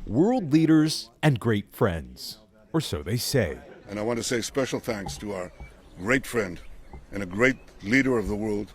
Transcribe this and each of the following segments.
World leaders and great friends, or so they say. And I want to say special thanks to our great friend and a great leader of the world,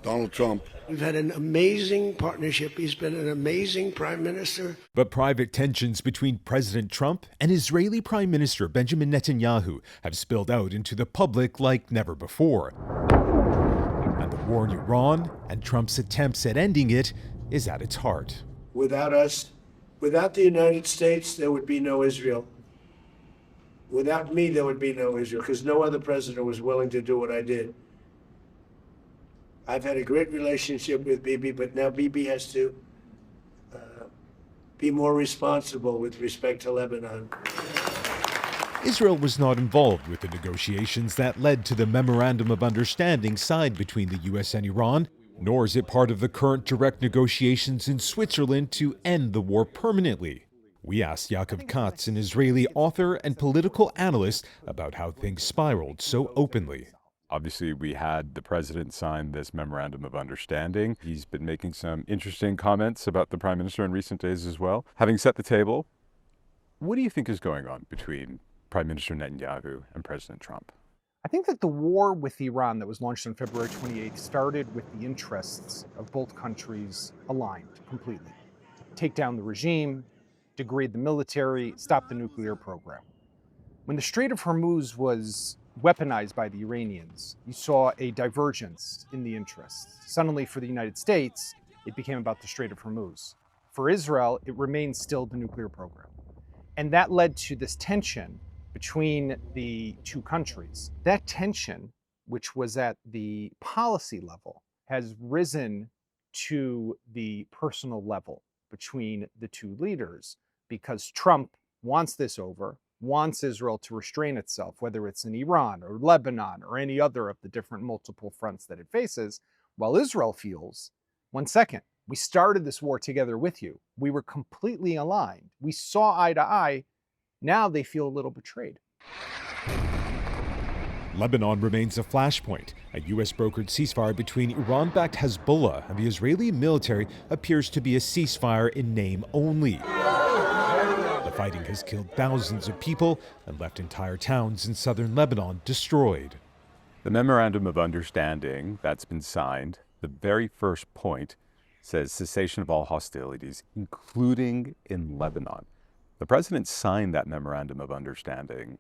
Donald Trump. We've had an amazing partnership. He's been an amazing prime minister. But private tensions between President Trump and Israeli Prime Minister Benjamin Netanyahu have spilled out into the public like never before. And the war in Iran and Trump's attempts at ending it is at its heart. Without us, without the United States, there would be no Israel. Without me, there would be no Israel, because no other president was willing to do what I did. I've had a great relationship with Bibi, but now Bibi has to be more responsible with respect to Lebanon. Israel was not involved with the negotiations that led to the memorandum of understanding signed between the U.S. and Iran, nor is it part of the current direct negotiations in Switzerland to end the war permanently. We asked Yaakov Katz, an Israeli author and political analyst, about how things spiraled so openly. Obviously, we had the president sign this memorandum of understanding. He's been making some interesting comments about the prime minister in recent days as well. Having set the table, what do you think is going on between Prime Minister Netanyahu and President Trump? I think that the war with Iran that was launched on February 28th started with the interests of both countries aligned completely. Take down the regime, degrade the military, stop the nuclear program. When the Strait of Hormuz was weaponized by the Iranians, you saw a divergence in the interests. Suddenly, for the United States, it became about the Strait of Hormuz. For Israel, it remains still the nuclear program. And that led to this tension between the two countries. That tension, which was at the policy level, has risen to the personal level between the two leaders, because Trump wants this over, wants Israel to restrain itself, whether it's in Iran or Lebanon or any other of the different multiple fronts that it faces, while Israel feels, 1 second, we started this war together with you. We were completely aligned. We saw eye to eye. Now they feel a little betrayed. Lebanon remains a flashpoint. A U.S.-brokered ceasefire between Iran-backed Hezbollah and the Israeli military appears to be a ceasefire in name only. The fighting has killed thousands of people and left entire towns in southern Lebanon destroyed. The memorandum of understanding that's been signed, the very first point says cessation of all hostilities, including in Lebanon. The president signed that memorandum of understanding.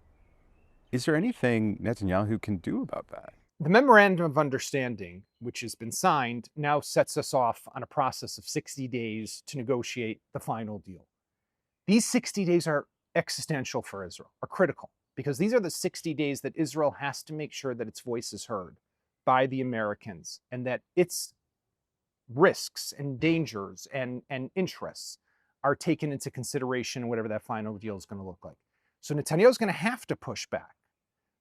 Is there anything Netanyahu can do about that? The memorandum of understanding, which has been signed, now sets us off on a process of 60 days to negotiate the final deal. These 60 days are existential for Israel, are critical, because these are the 60 days that Israel has to make sure that its voice is heard by the Americans and that its risks and dangers and interests are taken into consideration in whatever that final deal is going to look like. So Netanyahu is going to have to push back,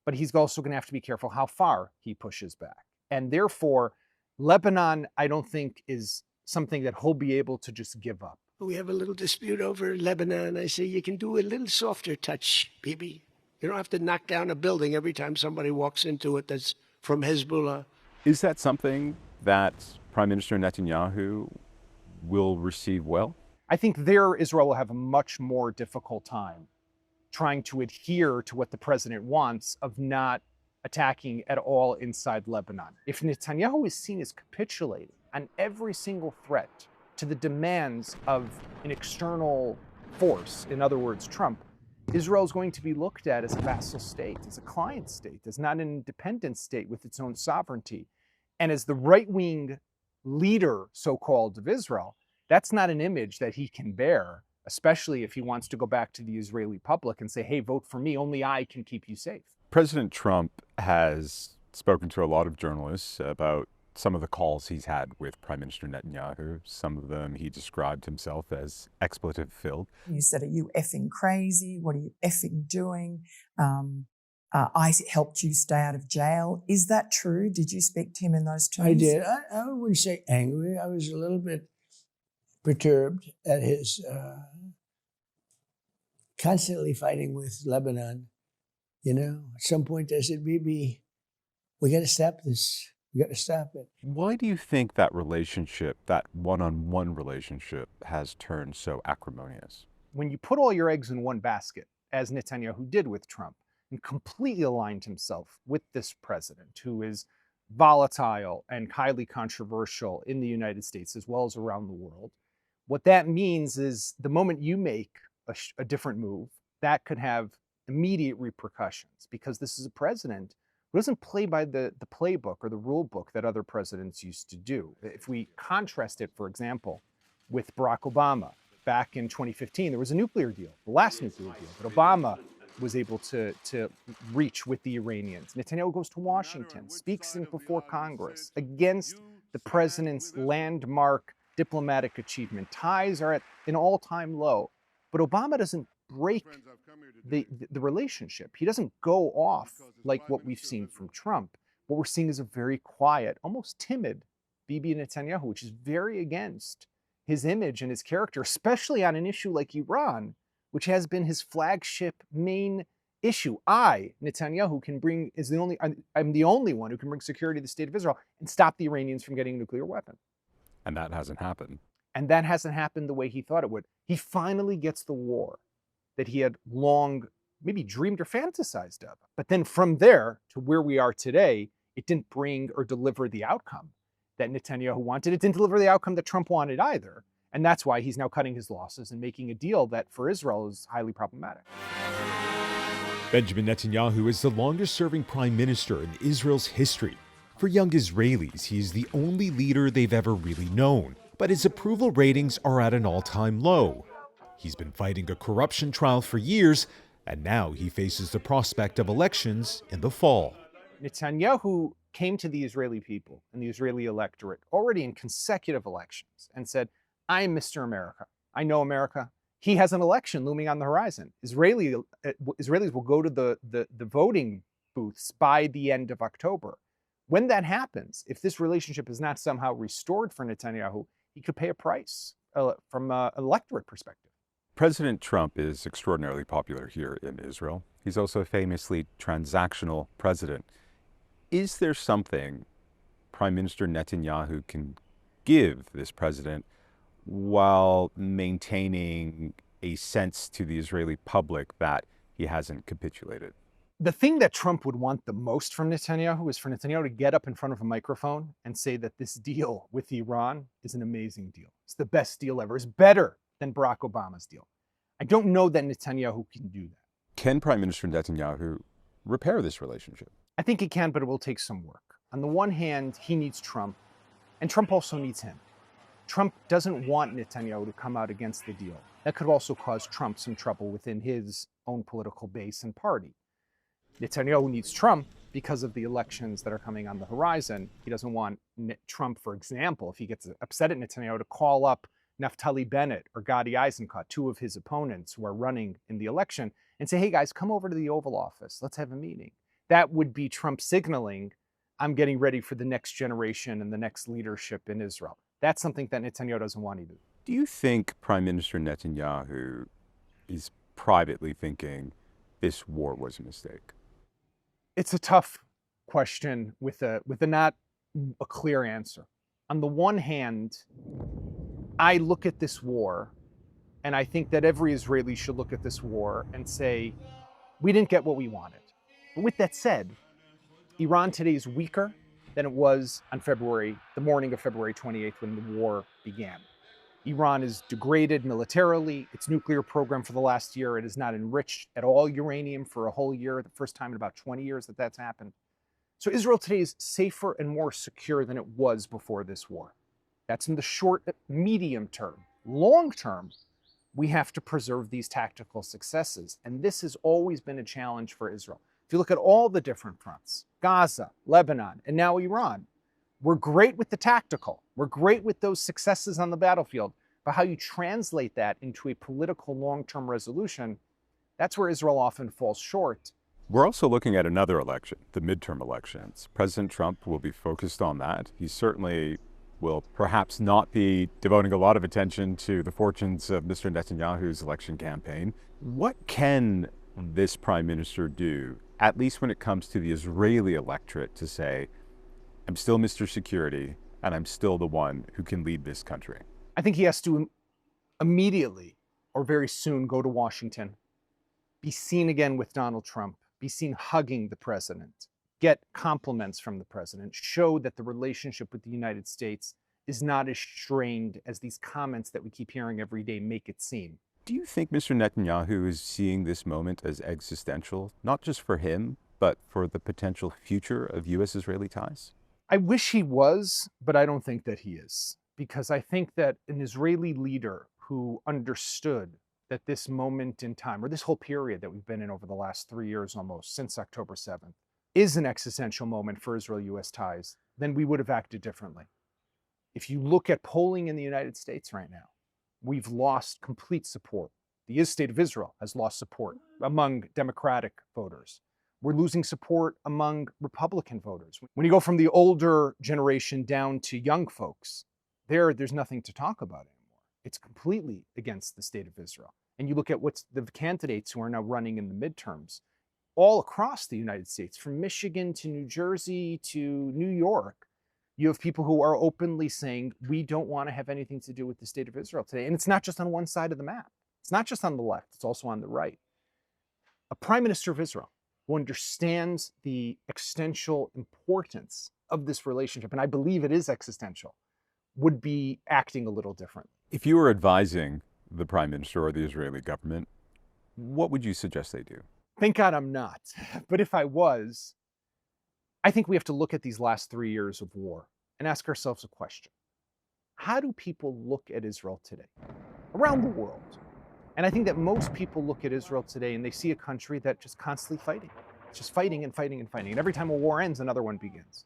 but he's also going to have to be careful how far he pushes back. And therefore, Lebanon, I don't think, is something that he'll be able to just give up. We have a little dispute over Lebanon. I say, you can do a little softer touch, Bibi. You don't have to knock down a building every time somebody walks into it that's from Hezbollah. Is that something that Prime Minister Netanyahu will receive well? I think there Israel will have a much more difficult time trying to adhere to what the president wants of not attacking at all inside Lebanon. If Netanyahu is seen as capitulating on every single threat to the demands of an external force, in other words, Trump, Israel is going to be looked at as a vassal state, as a client state, as not an independent state with its own sovereignty. And as the right-wing leader, so-called, of Israel, that's not an image that he can bear, especially if he wants to go back to the Israeli public and say, hey, vote for me, only I can keep you safe. President Trump has spoken to a lot of journalists about some of the calls he's had with Prime Minister Netanyahu. Some of them he described himself as expletive-filled. You said, are you effing crazy? What are you effing doing? I helped you stay out of jail. Is that true? Did you speak to him in those terms? I did. I wouldn't say angry. I was a little bit perturbed at his constantly fighting with Lebanon. You know, at some point I said, Bibi, we got to stop this. You got to stop it. Why do you think that relationship, that one-on-one relationship, has turned so acrimonious? When you put all your eggs in one basket, as Netanyahu did with Trump, and completely aligned himself with this president who is volatile and highly controversial in the United States as well as around the world, what that means is the moment you make a different move, that could have immediate repercussions, because this is a president who doesn't play by the playbook or the rule book that other presidents used to do. If we contrast it, for example, with Barack Obama, back in 2015, there was a nuclear deal, the last nuclear deal that Obama was able to reach with the Iranians. Netanyahu goes to Washington, speaks in before Congress against the president's landmark diplomatic achievement. Ties are at an all-time low. But Obama doesn't break the relationship. He doesn't go off like what we've seen from Trump. What we're seeing is a very quiet, almost timid Bibi Netanyahu, which is very against his image and his character, especially on an issue like Iran, which has been his flagship main issue. Netanyahu, I'm the only one who can bring security to the state of Israel and stop the Iranians from getting a nuclear weapon. And that hasn't happened. And that hasn't happened the way he thought it would. He finally gets the war that he had long maybe dreamed or fantasized of. But then from there to where we are today, it didn't bring or deliver the outcome that Netanyahu wanted. It didn't deliver the outcome that Trump wanted either. And that's why he's now cutting his losses and making a deal that for Israel is highly problematic. Benjamin Netanyahu is the longest-serving prime minister in Israel's history. For young Israelis, he is the only leader they've ever really known, but his approval ratings are at an all-time low. He's been fighting a corruption trial for years, and now he faces the prospect of elections in the fall. Netanyahu came to the Israeli people and the Israeli electorate already in consecutive elections and said, I am Mr. America. I know America. He has an election looming on the horizon. Israelis will go to the voting booths by the end of October. When that happens, if this relationship is not somehow restored for Netanyahu, he could pay a price from an electorate perspective. President Trump is extraordinarily popular here in Israel. He's also a famously transactional president. Is there something Prime Minister Netanyahu can give this president while maintaining a sense to the Israeli public that he hasn't capitulated? The thing that Trump would want the most from Netanyahu is for Netanyahu to get up in front of a microphone and say that this deal with Iran is an amazing deal. It's the best deal ever. It's better than Barack Obama's deal. I don't know that Netanyahu can do that. Can Prime Minister Netanyahu repair this relationship? I think he can, but it will take some work. On the one hand, he needs Trump, and Trump also needs him. Trump doesn't want Netanyahu to come out against the deal. That could also cause Trump some trouble within his own political base and party. Netanyahu needs Trump because of the elections that are coming on the horizon. He doesn't want Trump, for example, if he gets upset at Netanyahu, to call up Naftali Bennett or Gadi Eisenkot, two of his opponents who are running in the election, and say, hey guys, come over to the Oval Office. Let's have a meeting. That would be Trump signaling, I'm getting ready for the next generation and the next leadership in Israel. That's something that Netanyahu doesn't want either. Do you think Prime Minister Netanyahu is privately thinking this war was a mistake? It's a tough question with a not a clear answer. On the one hand, I look at this war, and I think that every Israeli should look at this war and say, we didn't get what we wanted. But with that said, Iran today is weaker than it was on the morning of February 28th when the war began. Iran is degraded militarily. Its nuclear program for the last year, it has not enriched at all uranium for a whole year, the first time in about 20 years that that's happened. So Israel today is safer and more secure than it was before this war. That's in the short, medium term. Long term, we have to preserve these tactical successes. And this has always been a challenge for Israel. If you look at all the different fronts, Gaza, Lebanon, and now Iran, we're great with the tactical. We're great with those successes on the battlefield. But how you translate that into a political long-term resolution, that's where Israel often falls short. We're also looking at another election, the midterm elections. President Trump will be focused on that. He certainly will perhaps not be devoting a lot of attention to the fortunes of Mr. Netanyahu's election campaign. What can this prime minister do, at least when it comes to the Israeli electorate, to say, I'm still Mr. Security, and I'm still the one who can lead this country. I think he has to immediately or very soon go to Washington, be seen again with Donald Trump, be seen hugging the president, get compliments from the president, show that the relationship with the United States is not as strained as these comments that we keep hearing every day make it seem. Do you think Mr. Netanyahu is seeing this moment as existential, not just for him, but for the potential future of U.S.-Israeli ties? I wish he was, but I don't think that he is, because I think that an Israeli leader who understood that this moment in time, or this whole period that we've been in over the last 3 years almost, since October 7th, is an existential moment for Israel-U.S. ties, then we would have acted differently. If you look at polling in the United States right now, we've lost complete support. The state of Israel has lost support among Democratic voters. We're losing support among Republican voters. When you go from the older generation down to young folks, there's nothing to talk about anymore. It's completely against the state of Israel. And you look at what's the candidates who are now running in the midterms all across the United States, from Michigan to New Jersey to New York. You have people who are openly saying, we don't want to have anything to do with the state of Israel today. And it's not just on one side of the map. It's not just on the left. It's also on the right. A prime minister of Israel who understands the existential importance of this relationship, and I believe it is existential, would be acting a little different. If you were advising the prime minister or the Israeli government, what would you suggest they do? Thank God I'm not. But if I was, I think we have to look at these last 3 years of war and ask ourselves a question. How do people look at Israel today around the world? And I think that most people look at Israel today and they see a country that just constantly fighting. It's just fighting and fighting and fighting. And every time a war ends, another one begins.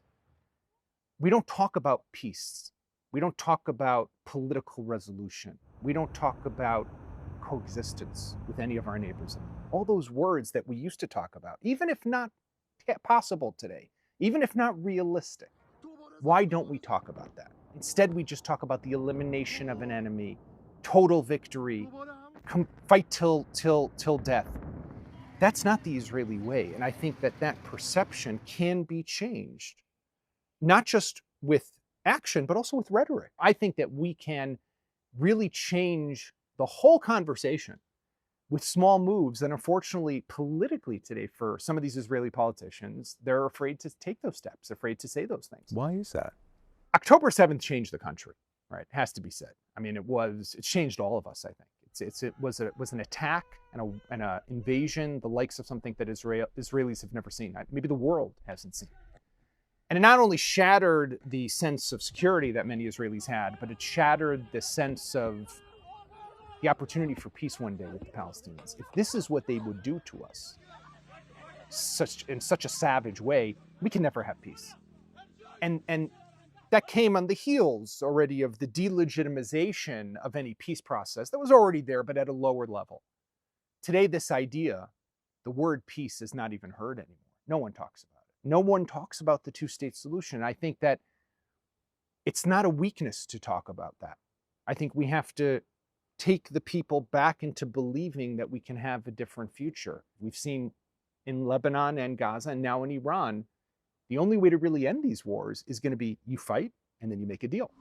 We don't talk about peace. We don't talk about political resolution. We don't talk about coexistence with any of our neighbors. All those words that we used to talk about, even if not possible today, even if not realistic, why don't we talk about that? Instead, we just talk about the elimination of an enemy, total victory, fight till death. That's not the Israeli way. And I think that that perception can be changed, not just with action, but also with rhetoric. I think that we can really change the whole conversation with small moves. And unfortunately, politically today, for some of these Israeli politicians, they're afraid to take those steps, afraid to say those things. Why is that? October 7th changed the country, right? It has to be said. I mean, it changed all of us, I think. It was an attack and an invasion, the likes of something that Israelis have never seen. Maybe the world hasn't seen. And it not only shattered the sense of security that many Israelis had, but it shattered the sense of the opportunity for peace one day with the Palestinians. If this is what they would do to us, in such a savage way, we can never have peace. And that came on the heels already of the delegitimization of any peace process that was already there, but at a lower level. Today, this idea, the word peace, is not even heard anymore. No one talks about it. No one talks about the two-state solution. I think that it's not a weakness to talk about that. I think we have to take the people back into believing that we can have a different future. We've seen in Lebanon and Gaza and now in Iran, the only way to really end these wars is going to be you fight and then you make a deal.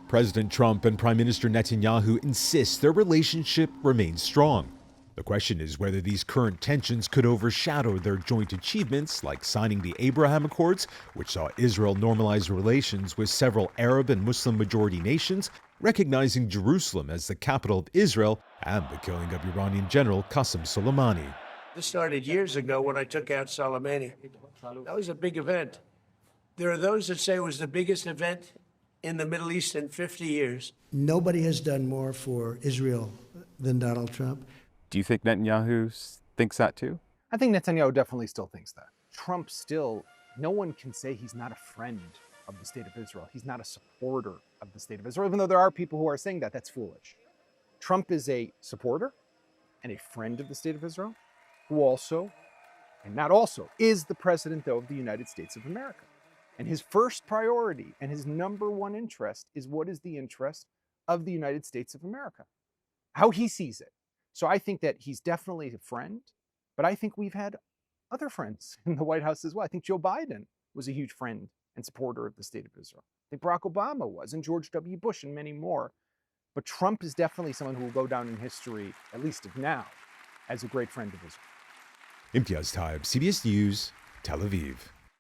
President Trump and Prime Minister Netanyahu insist their relationship remains strong. The question is whether these current tensions could overshadow their joint achievements, like signing the Abraham Accords, which saw Israel normalize relations with several Arab and Muslim-majority nations, recognizing Jerusalem as the capital of Israel, and the killing of Iranian General Qasem Soleimani. This started years ago when I took out Soleimani. That was a big event. There are those that say it was the biggest event in the Middle East in 50 years. Nobody has done more for Israel than Donald Trump. Do you think Netanyahu thinks that too? I think Netanyahu definitely still thinks that. Trump still, no one can say he's not a friend of the state of Israel. He's not a supporter of the state of Israel, even though there are people who are saying that. That's foolish. Trump is a supporter and a friend of the state of Israel, who also, and not also, is the president, though, of the United States of America. And his first priority and his number one interest is what is the interest of the United States of America, how he sees it. So I think that he's definitely a friend, but I think we've had other friends in the White House as well. I think Joe Biden was a huge friend and supporter of the state of Israel. I think Barack Obama was, and George W. Bush, and many more. But Trump is definitely someone who will go down in history, at least of now, as a great friend of Israel. Imtiaz Tab, CBS News, Tel Aviv.